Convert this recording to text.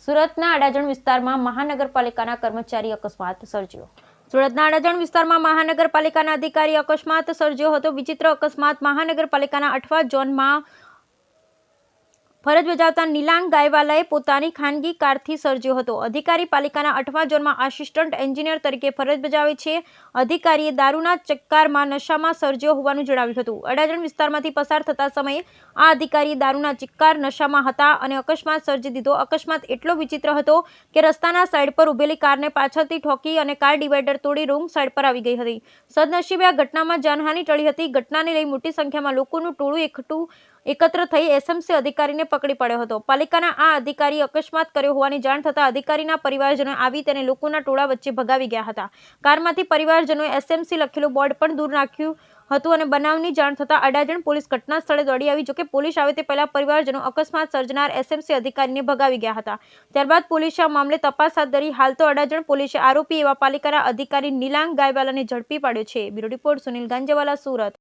સુરતના અડાજણ વિસ્તારમાં મહાનગરપાલિકાના કર્મચારી અકસ્માત સર્જ્યો. સુરતના અડાજણ વિસ્તારમાં મહાનગરપાલિકાના અધિકારી અકસ્માત સર્જ્યો હતો. વિચિત્ર અકસ્માત મહાનગરપાલિકાના 8મા ઝોનમાં ફરજ બજાવતા નિલાંગ ગાયવાલાએ પોતાની ખાનગી કારથી સર્જ્યો હતો. અધિકારી પાલિકાના 8મા ઝોનમાં આસિસ્ટન્ટ એન્જિનિયર તરીકે ફરજ બજાવે છે. અધિકારીએ દારૂના ચક્કારમાં નશામાં સર્જ્યો હોવાનું જણાવ્યું હતું. અડાજણ વિસ્તારમાંથી પસાર થતા સમયે આ અધિકારીએ દારૂના ચિક્કાર નશામાં હતા અને અકસ્માત સર્જી દીધો. અકસ્માત એટલો વિચિત્ર હતો કે રસ્તાના સાઈડ પર ઉભેલી કારને પાછળથી ઠોકી અને કાર ડિવાઈડર તોડી રોંગ સાઈડ પર આવી ગઈ હતી. સદનસીબે આ ઘટનામાં જાનહાનિ ટળી હતી. ઘટનાને લઈ મોટી સંખ્યામાં લોકોનું ટોળું એકત્ર થઈ એસએમસી અધિકારીને પકડી પડ્યો હતો. પાલિકાના આ અધિકારીએ અકસ્માત કર્યો હોવાની જાણ થતાં અધિકારીના પરિવારજનો આવી તેને લોકોના ટોળા વચ્ચે ભગાવી ગયા હતા. કારમાંથી પરિવારજનોએ એસએમસી લખેલું બોર્ડ પણ દૂર નાખ્યું હતું અને બનાવની જાણ થતાં અડાજણ પોલીસ ઘટના સ્થળે દોડી આવી. જોકે પોલીસ આવે તે પહેલા પરિવારજનો અકસ્માત સર્જનાર એસએમસી અધિકારીને ભગાવી ગયા હતા. ત્યારબાદ પોલીસે આ મામલે તપાસ હાથ ધરી. હાલ તો અડાજણ પોલીસે આરોપી એવા પાલિકાના અધિકારી નિલાંગ ગાયવાલાને ઝડપી પાડ્યો છે. Bureau report Sunil Ganjewala, Surat.